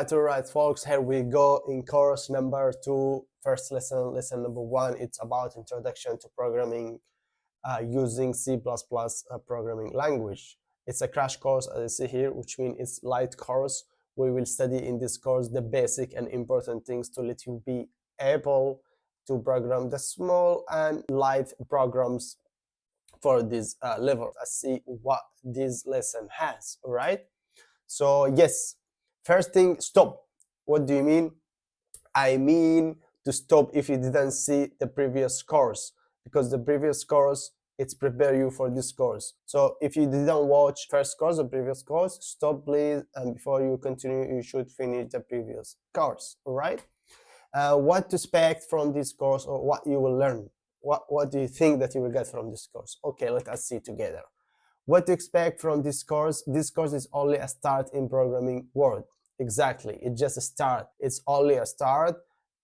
Alright folks, here we go in course number 2, first lesson number 1. It's about introduction to programming using C++ programming language. It's a crash course, as you see here, which means it's light course. We will study in this course the basic and important things to let you be able to program the small and light programs for this level. Let's see what this lesson has. All right, so yes, first thing, stop. What do you mean? I mean to stop if you didn't see the previous course, because the previous course, it's prepare you for this course. So if you didn't watch first course or previous course, stop please, and before you continue you should finish the previous course. All right, what to expect from this course, or what you will learn. What do you think that you will get from this course? Okay, let us see together what to expect from this course. This course is only a start in programming world. Exactly, it's just a start. It's only a start,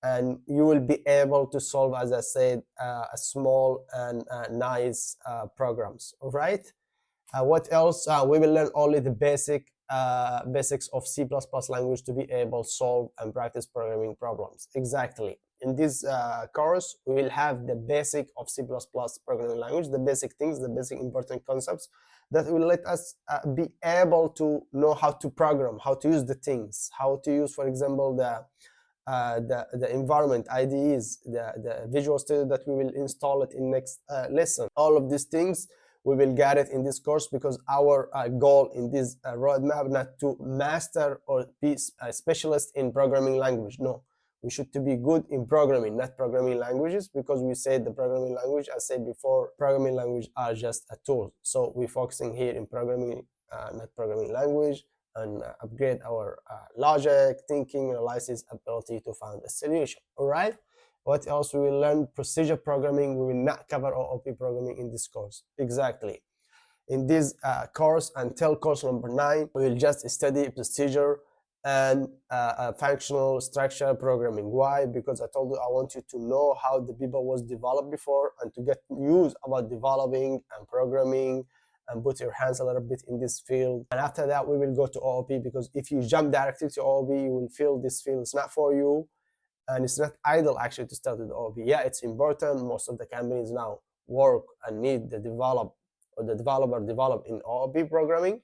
and you will be able to solve, as I said, a small and nice programs. All right, what else? We will learn only the basics of C++ language to be able to solve and practice programming problems. Exactly. In this course, we will have the basic of C++ programming language, the basic things, the basic important concepts that will let us be able to know how to program, how to use the things, how to use, for example, the environment, IDEs, the Visual Studio that we will install it in next lesson. All of these things we will get it in this course, because our goal in this roadmap not to master or be a specialist in programming language. No, we should to be good in programming, not programming languages, because we said the programming language, I said before, programming language are just a tool. So we're focusing here in programming, not programming language, and upgrade our logic, thinking, analysis ability to find a solution. All right. What else we will learn? Procedure programming. We will not cover OOP programming in this course. Exactly. In this course, until course number 9, we will just study procedure and functional structure programming. Why? Because I told you I want you to know how the people was developed before, and to get news about developing and programming, and put your hands a little bit in this field. And after that, we will go to OOP, because if you jump directly to OOP, you will feel this field is not for you. And it's not idle actually to start with OOP. Yeah, it's important. Most of the companies now work and need the developer develop in OOP programming.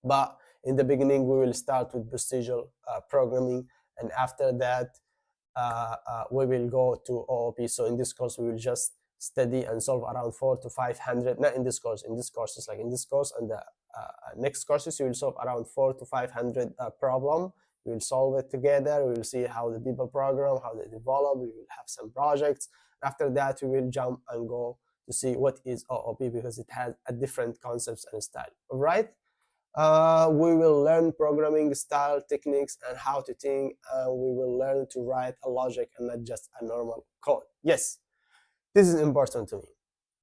But in the beginning, we will start with procedural programming, and after that, we will go to OOP. So in this course, we will just study and solve around 400 to 500. Not in this course. In this course, it's like in this course and the next courses, you will solve around 400 to 500 problem. We will solve it together. We will see how the people program, how they develop. We will have some projects. After that, we will jump and go to see what is OOP, because it has a different concepts and style. All right. We will learn programming style, techniques, and how to think. We will learn to write a logic and not just a normal code. Yes, this is important to me.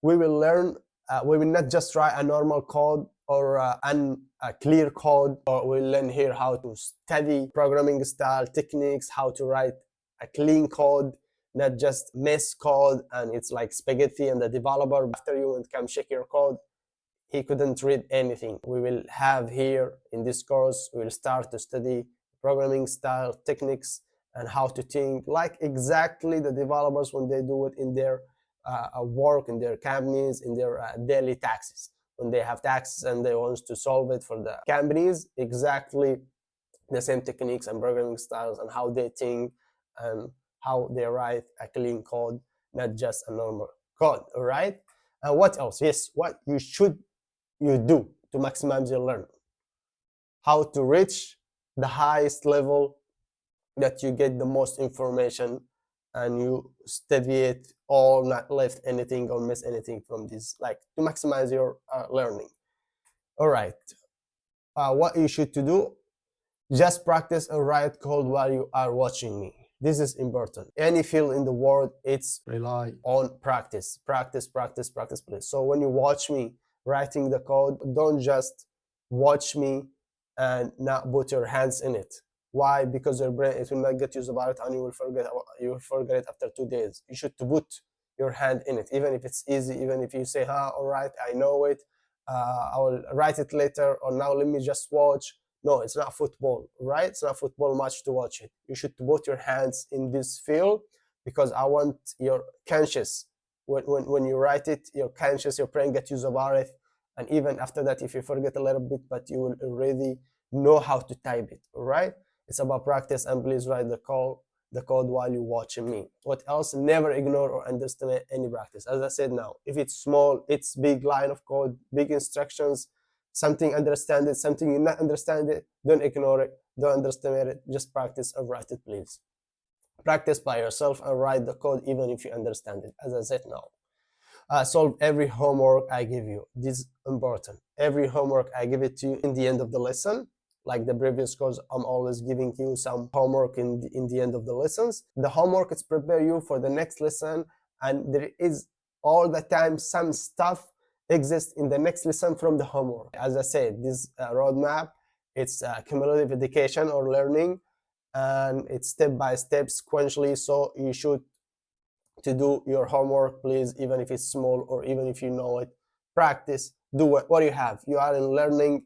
We will learn. We will not just write a normal code or a clear code, or we'll learn here how to study programming style, techniques, how to write a clean code, not just mess code and it's like spaghetti, and the developer after you and come check your code, he couldn't read anything. We will have here in this course, we will start to study programming style, techniques, and how to think like exactly the developers when they do it in their work, in their companies, in their daily taxes. When they have taxes and they want to solve it for the companies, exactly the same techniques and programming styles, and how they think and how they write a clean code, not just a normal code. All right. And what else? Yes, what you do to maximize your learning. How to reach the highest level that you get the most information, and you study it all, not left anything or miss anything from this, like to maximize your learning. All right. What you should to do, just practice and write code while you are watching me. This is important. Any field in the world, it's rely on practice, please. So when you watch me writing the code, don't just watch me and not put your hands in it. Why? Because your brain, it will not get used about it, and you will forget it after 2 days. You should put your hand in it, even if it's easy, even if you say, all right, I know it, I will write it later, or now let me just watch. No, it's not football, right? It's not football match to watch it. You should put your hands in this field, because I want your conscious, when you write it, your conscious, your brain get used about it. And even after that, if you forget a little bit, but you will already know how to type it, all right? It's about practice, and please write the code while you're watching me. What else? Never ignore or underestimate any practice. As I said now, if it's small, it's big line of code, big instructions, something understand it, something you not understand it, don't ignore it, don't underestimate it, just practice and write it, please. Practice by yourself and write the code even if you understand it, as I said now. Solve every homework I give you. This is important. Every homework I give it to you in the end of the lesson. Like the previous course, I'm always giving you some homework in the end of the lessons. The homework is prepare you for the next lesson, and there is all the time some stuff exists in the next lesson from the homework. As I said, this roadmap, it's cumulative education or learning, and it's step by step sequentially. So you should to do your homework, please, even if it's small or even if you know it. Practice, do it. What do you have? You are in learning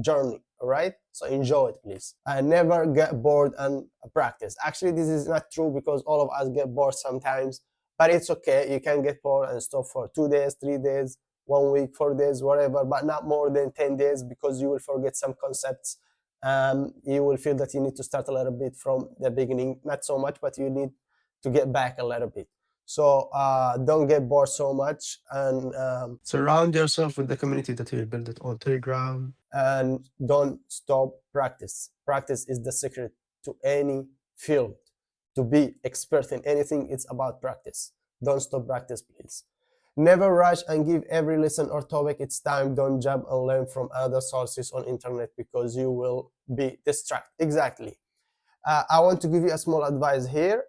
journey, all right? So enjoy it, please. And never get bored and practice. Actually, this is not true, because all of us get bored sometimes, but it's okay. You can get bored and stop for 2 days, 3 days, 1 week, 4 days, whatever, but not more than 10 days, because you will forget some concepts. You will feel that you need to start a little bit from the beginning, not so much, but you need to get back a little bit. So don't get bored so much, and Surround yourself with the community that you build it on Telegram. and don't stop practice. Practice is the secret to any field. To be expert in anything, it's about practice. Don't stop practice, please. Never rush and give every lesson or topic its time. Don't jump and learn from other sources on internet, because you will be distracted. Exactly. I want to give you a small advice here.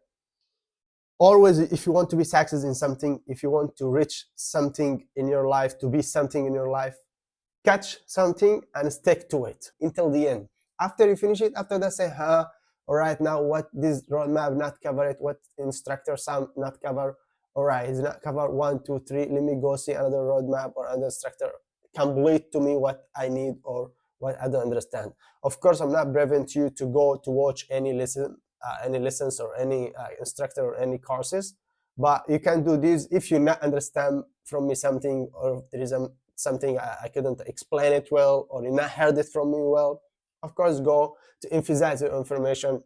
Always, if you want to be success in something, if you want to reach something in your life, to be something in your life, catch something and stick to it until the end. After you finish it, after that, say, all right, now what this roadmap not cover it, what instructor some not cover, all right, it's not cover 1, 2, 3, let me go see another roadmap or another instructor complete to me what I need or what I don't understand. Of course, I'm not prevent you to go to watch any lessons or any instructor or any courses, but you can do this if you not understand from me something, or if there is something I couldn't explain it well, or you not heard it from me well. Of course, go to emphasize your information,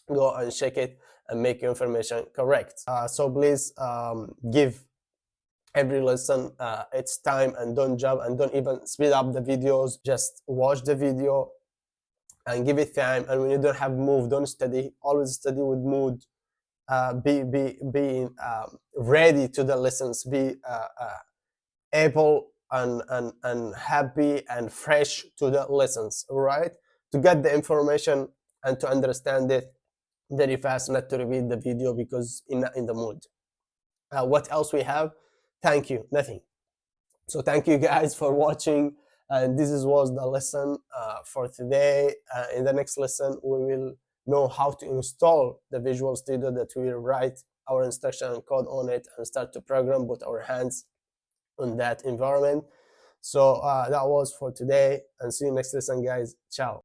go and check it and make your information correct. So please give every lesson its time, and don't jump and don't even speed up the videos. Just watch the video and give it time. And when you don't have mood, don't study. Always study with mood. Be ready to the lessons. Be able and happy and fresh to the lessons, right? To get the information and to understand it very fast, not to repeat the video because in the mood. What else we have? Thank you. Nothing. So thank you guys for watching. And this was the lesson for today. In the next lesson, we will know how to install the Visual Studio, that we will write our instruction and code on it and start to program, put our hands on that environment. So that was for today, and see you next lesson, guys. Ciao.